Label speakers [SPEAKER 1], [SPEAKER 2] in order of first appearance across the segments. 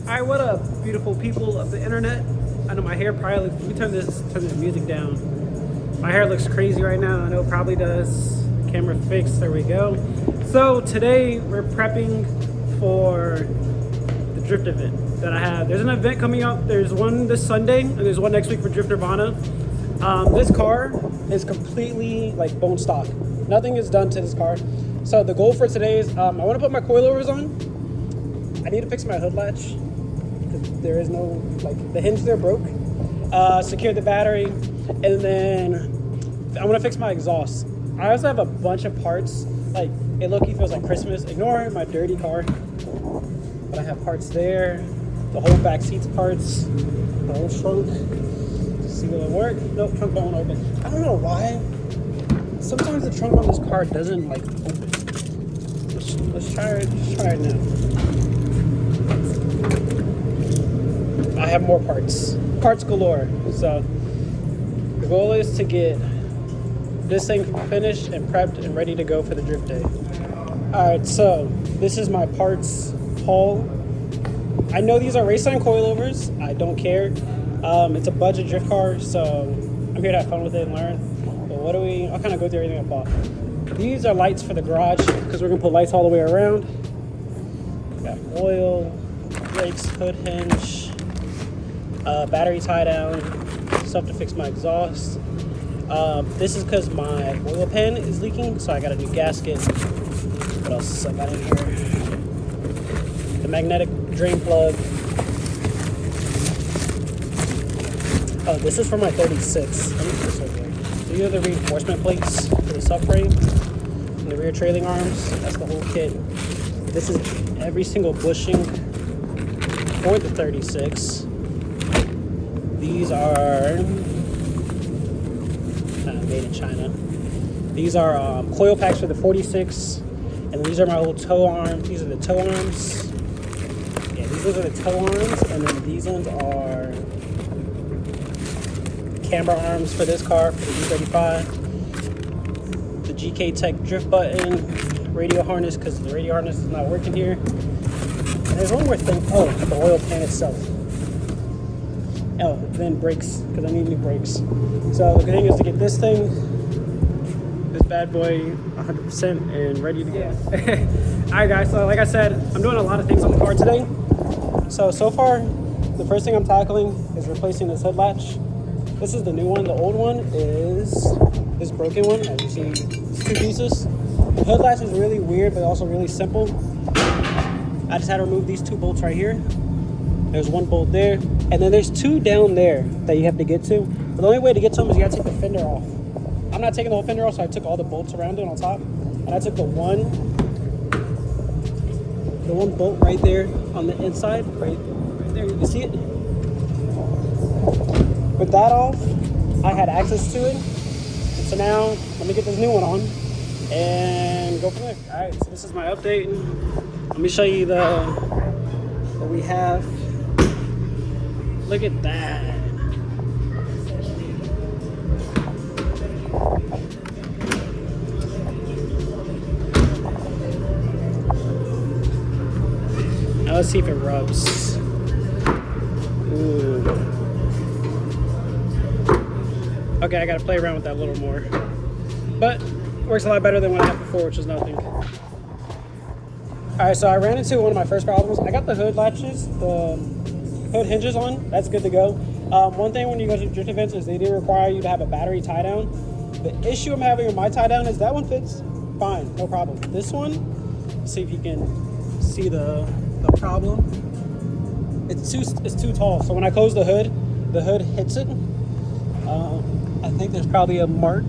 [SPEAKER 1] Alright, what up, beautiful people of the internet? I know my hair probably looks, let me turn this music down. My hair looks crazy right now, I know it probably does. Camera fixed, there we go. So today we're prepping for the drift event that I have. There's an event coming up, there's one this Sunday, and there's one next week for Drift Nirvana. This car is completely like bone stock. Nothing is done to this car. So the goal for today is, I wanna put my coilovers on. I need to fix my hood latch. There is no, like, the hinge there broke. Secure the battery, and then I want to fix my exhaust. I also have a bunch of parts, like, it low-key feels like Christmas. Ignore my dirty car, but I have parts there. The whole back seats parts, the whole trunk. See will it work? Nope, trunk won't open. I don't know why. Sometimes the trunk on this car doesn't, like, open. Let's try it now. I have more parts galore. So the goal is to get this thing finished and prepped and ready to go for the drift day. All right, so this is my parts haul. I know these are race time coilovers. I don't care. It's a budget drift car, so I'm here to have fun with it and learn. But I'll kind of go through everything I bought. These are lights for the garage because we're gonna put lights all the way around. Got oil, brakes, hood hinge, battery tie down, stuff to fix my exhaust. This is because my oil pan is leaking, so I got a new gasket. What else I got in here? The magnetic drain plug. Oh, this is for my 36. Let me put this over there. These are the reinforcement plates for the subframe and the rear trailing arms. That's the whole kit. This is every single bushing for the 36. These are made in China. These are coil packs for the 46, and these are my little toe arms. These are the toe arms. Yeah, these are the toe arms, and then these ones are camber arms for this car, for the U35. The GK Tech drift button, radio harness, because the radio harness is not working here. And there's one more thing. Oh, the oil pan itself. Oh, then brakes, because I need new brakes. So the good thing is to get this bad boy 100% and ready to go. Yeah. Alright guys, so like I said, I'm doing a lot of things on the car today. So far, the first thing I'm tackling is replacing this hood latch. This is the new one. The old one is this broken one. As you see, it's 2 pieces. The hood latch is really weird, but also really simple. I just had to remove these 2 bolts right here. There's 1 bolt there, and then there's 2 down there that you have to get to. But the only way to get to them is you gotta take the fender off. I'm not taking the whole fender off, so I took all the bolts around it on top, and I took the one bolt right there on the inside, right there. You can see it. With that off, I had access to it. And so now let me get this new one on and go from there. All right, so this is my update. Let me show you what we have. Look at that. Now let's see if it rubs. Ooh. Okay, I gotta play around with that a little more. But it works a lot better than what I had before, which was nothing. Alright, so I ran into one of my first problems. I got the hood latches, the hood hinges on. That's good to go. One thing when you go to drift events is they do require you to have a battery tie down. The issue I'm having with my tie down is that one fits fine, no problem. This one, see if you can see the problem. It's too tall. So when I close the hood hits it. I think there's probably a mark,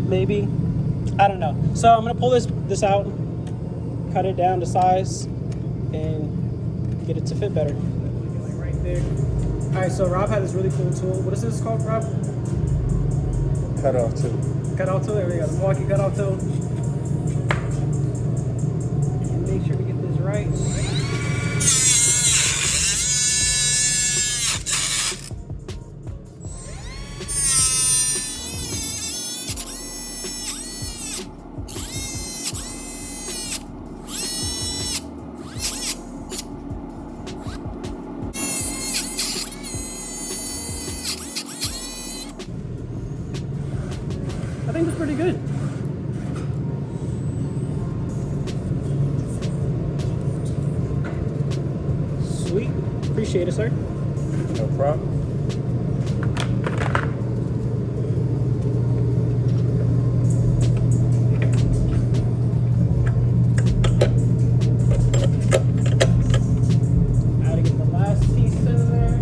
[SPEAKER 1] maybe. I don't know. So I'm gonna pull this out, cut it down to size, and get it to fit better. Like right there. All right, so Rob had this really cool tool. What is this called, Rob?
[SPEAKER 2] Cut off tool.
[SPEAKER 1] Cut off tool. There we go. Milwaukee cut off tool. And make sure we get this right. think it's pretty good. Sweet. Appreciate it, sir.
[SPEAKER 2] No problem.
[SPEAKER 1] Now to get the last piece in there.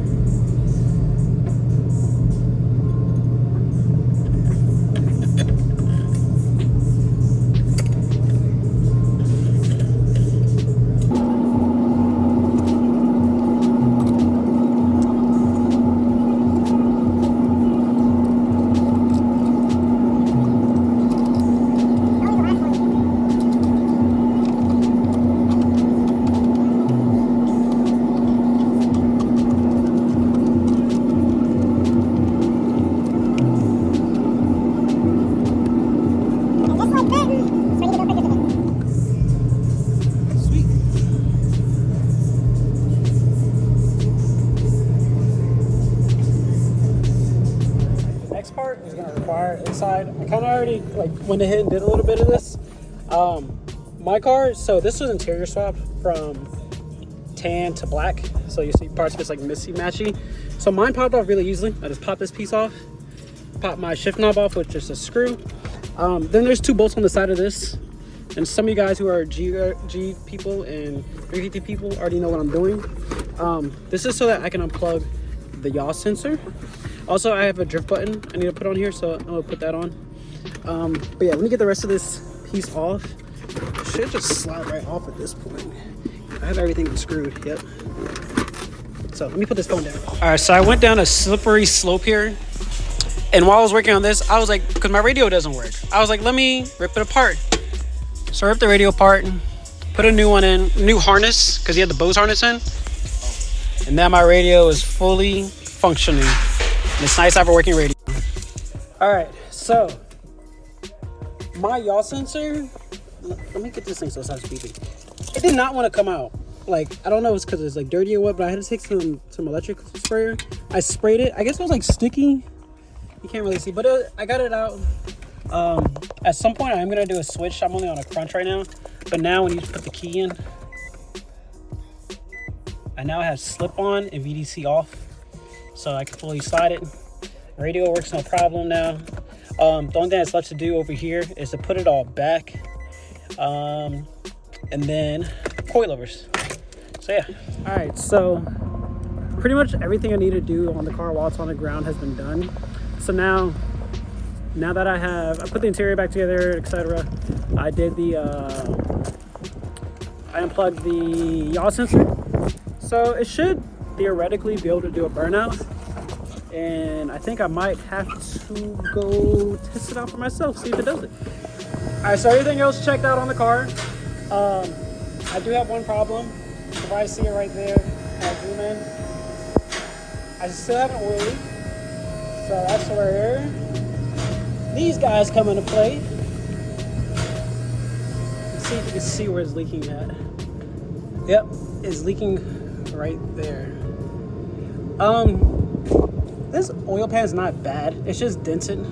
[SPEAKER 1] Sweet. The next part is gonna require inside. I kind of already like went ahead and did a little bit of this. My car. So this was interior swap from tan to black. So you see parts of it's like missy matchy. So mine popped off really easily. I just popped this piece off, pop my shift knob off with just a screw. Then there's 2 bolts on the side of this. And some of you guys who are G people and 350 people already know what I'm doing. This is so that I can unplug the yaw sensor. Also, I have a drift button I need to put on here, so I'm gonna put that on. But yeah, let me get the rest of this piece off. It should just slide right off at this point. I have everything unscrewed, yep. So let me put this phone down. All right, so I went down a slippery slope here. And while I was working on this, I was like, because my radio doesn't work. I was like, let me rip it apart. So I ripped the radio apart, put a new one in, new harness, because he had the Bose harness in. And now my radio is fully functioning. And it's nice to have a working radio. All right, so my yaw sensor, let me get this thing so it stops beeping. It did not want to come out. Like, I don't know if it's because it's like dirty or what, but I had to take some electric sprayer. I sprayed it. I guess it was like sticky. You can't really see, but I got it out. At some point, I'm gonna do a switch. I'm only on a crunch right now, but now when you put the key in, I now have slip on and VDC off, so I can fully slide it. Radio works no problem now. The only thing that's left to do over here is to put it all back, and then coilovers. So yeah. All right, so pretty much everything I need to do on the car while it's on the ground has been done. So now that I put the interior back together, etc. I did I unplugged the yaw sensor. So it should theoretically be able to do a burnout. And I think I might have to go test it out for myself, see if it does it. All right, so everything else checked out on the car. I do have one problem. You can probably see it right there. I'll zoom in. I still have an oil leak. So that's where these guys come into play. Let's see if you can see where it's leaking at. Yep, it's leaking right there. This oil pan is not bad. It's just dented.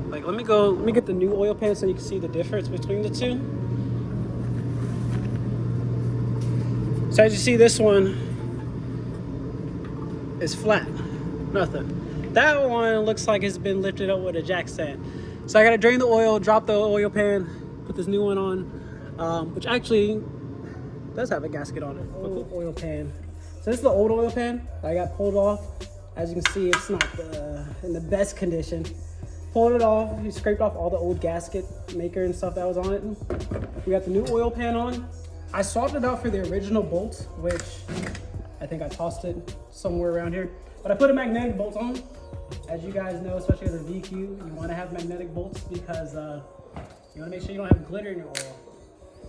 [SPEAKER 1] Like, let me get the new oil pan so you can see the difference between the two. So as you see, this one is flat, nothing. That one looks like it's been lifted up with a jack stand. So I gotta drain the oil, drop the oil pan, put this new one on, which actually does have a gasket on it. Oil pan. So this is the old oil pan that I got pulled off. As you can see, it's not in the best condition. Pulled it off, we scraped off all the old gasket maker and stuff that was on it. We got the new oil pan on. I swapped it out for the original bolt, which I think I tossed it somewhere around here. But I put a magnetic bolt on. As you guys know, especially as a VQ, you want to have magnetic bolts because you want to make sure you don't have glitter in your oil.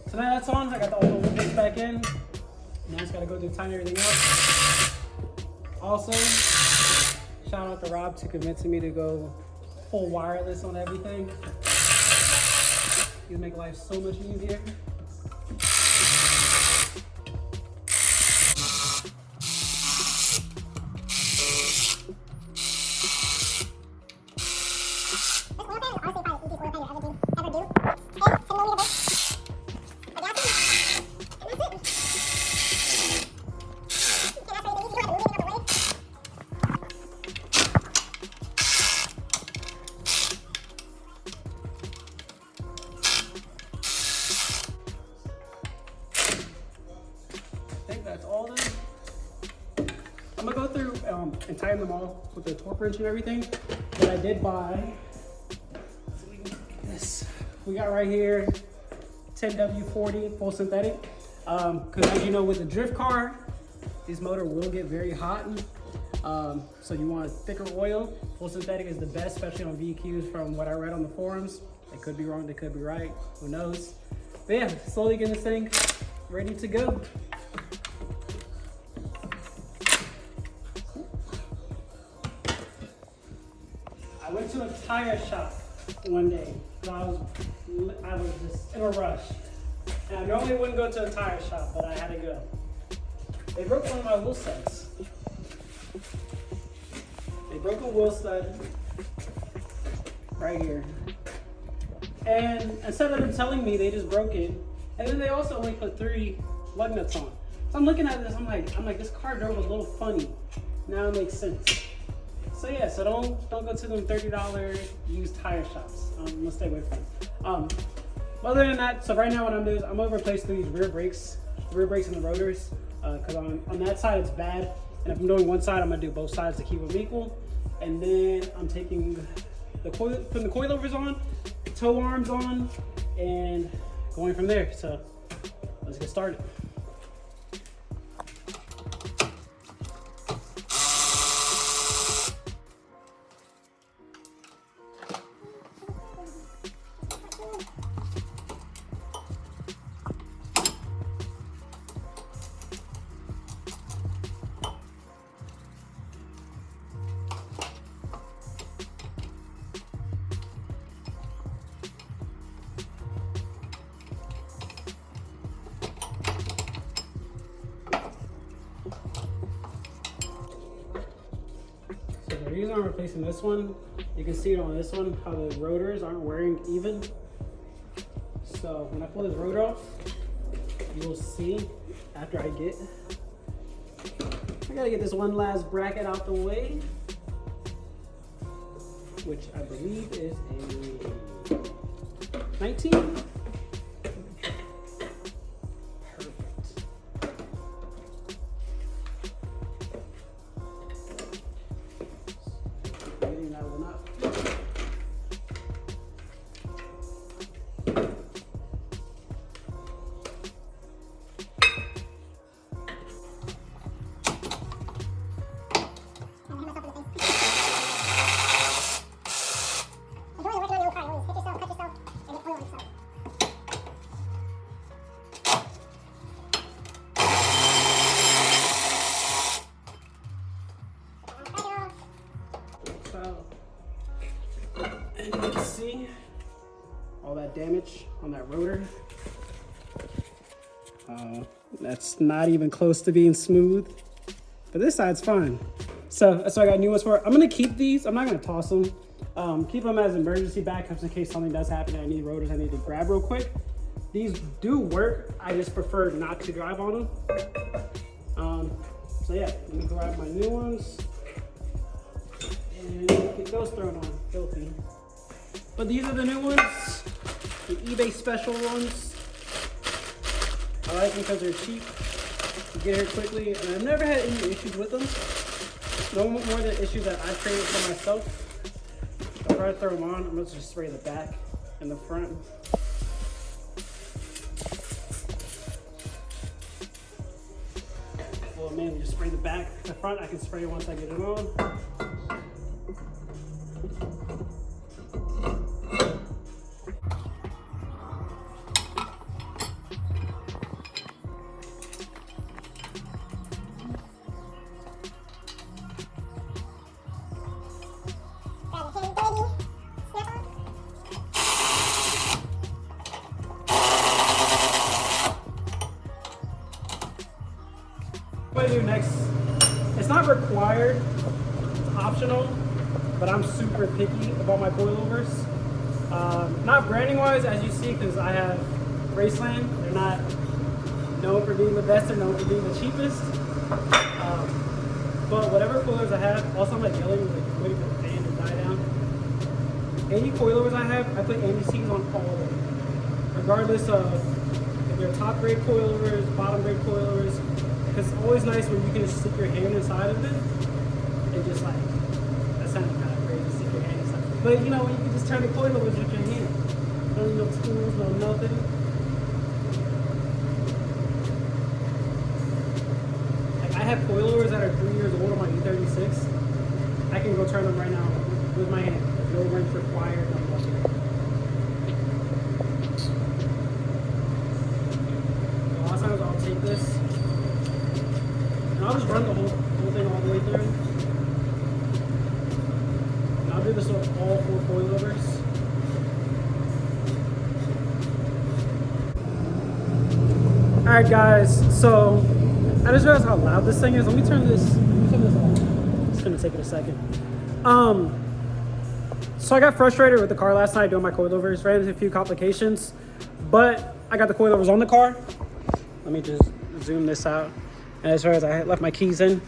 [SPEAKER 1] So now that's on. I got the oil bolts back in. Now I just got to go through tighten everything up. Also, shout out to Rob to convincing me to go full wireless on everything. It'll make life so much easier.
[SPEAKER 3] This oil pan is honestly
[SPEAKER 1] I'm gonna go through and tighten them all with the torque wrench and everything. But I did buy this. We got right here 10W40 full synthetic. Because as you know, with the drift car, this motor will get very hot. So you want a thicker oil. Full synthetic is the best, especially on VQs from what I read on the forums. They could be wrong, they could be right, who knows. But yeah, slowly getting this thing ready to go. I went to a tire shop one day. I was just in a rush. And I normally wouldn't go to a tire shop, but I had to go. They broke one of my wheel studs. They broke a wheel stud right here. And instead of them telling me, they just broke it. And then they also only put 3 lug nuts on. So I'm looking at this, I'm like, this car drove a little funny. Now it makes sense. So yeah, so don't go to them $30 used tire shops. I'm gonna stay away from them. Other than that, so right now what I'm doing is I'm gonna replace these rear brakes and the rotors, because on that side it's bad. And if I'm doing one side, I'm gonna do both sides to keep them equal. And then I'm taking putting the coilovers on, tow arms on, and going from there. So let's get started. The reason I'm replacing this one, you can see it on this one, how the rotors aren't wearing even. So when I pull this rotor off, you will see after I gotta get this one last bracket out the way, which I believe is a 19. And you can see all that damage on that rotor. That's not even close to being smooth, but this side's fine. So that's what I got new ones for. I'm gonna keep these. I'm not gonna toss them. Keep them as emergency backups in case something does happen and I need rotors I need to grab real quick. These do work. I just prefer not to drive on them. So yeah, let me grab my new ones and get those thrown on. Filthy. But these are the new ones, the eBay special ones. I like them because they're cheap. You get here quickly, and I've never had any issues with them. No more than issues that I've created for myself. Before I throw them on, I'm gonna just spray the back and the front. Well, mainly just spray the back. The front I can spray once I get it on. What I do next, it's not required, it's optional, but I'm super picky about my coilovers. Not branding wise, as you see, because I have Raceland. They're not known for being the best, they're known for being the cheapest. But whatever coilovers I have, also I'm like yelling, like waiting for the fan to die down. Any coilovers I have, I put anti-seize on all of them. Regardless of if they're top grade coilovers, bottom grade coilovers, Because it's always nice when you can just stick your hand inside of it and just like, that sounded kind of crazy, stick your hand inside. But you know, when you can just turn the coilovers with your hand. No need no tools, no nothing. Like I have coilovers that are 3 years old on my E36. I can go turn them right now with my hand. No wrench required, no nothing. A lot of times I'll take this and I'll just run the whole thing all the way through. And I'll do this with all 4 coilovers. Alright guys, so I just realized how loud this thing is. Let me turn this off. It's gonna take it a second. So I got frustrated with the car last night doing my coilovers, ran into a few complications, but I got the coilovers on the car. Let me just zoom this out. And as far as I had left my keys in,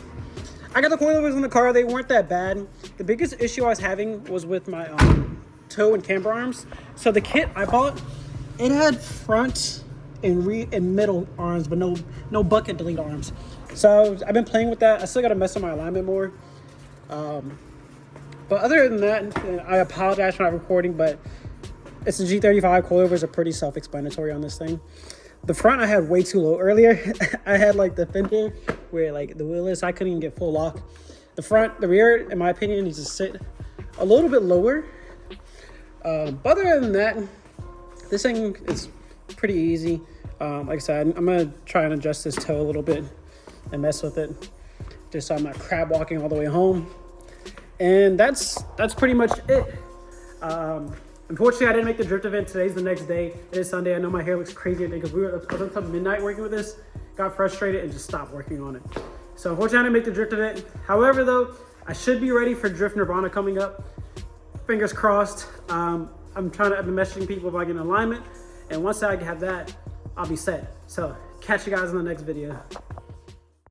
[SPEAKER 1] I got the coilovers on the car. They weren't that bad. The biggest issue I was having was with my toe and camber arms. So the kit I bought, it had front and middle arms, but no bucket delete arms. So I've been playing with that. I still got to mess with my alignment more. But other than that, I apologize for not recording, but it's the G35. Coilovers are pretty self-explanatory on this thing. The front I had way too low earlier. I had like the fender where like the wheel is. I couldn't even get full lock. The rear, in my opinion, needs to sit a little bit lower. But other than that, this thing is pretty easy. Like I said, I'm gonna try and adjust this toe a little bit and mess with it, just so I'm not crab walking all the way home. And that's pretty much it. Unfortunately, I didn't make the drift event. Today's the next day. It is Sunday. I know my hair looks crazy because I was up until midnight working with this, got frustrated and just stopped working on it. So unfortunately, I didn't make the drift event. However, though, I should be ready for Drift Nirvana coming up. Fingers crossed. I've been messaging people if I get an alignment, and once I have that, I'll be set. So catch you guys in the next video.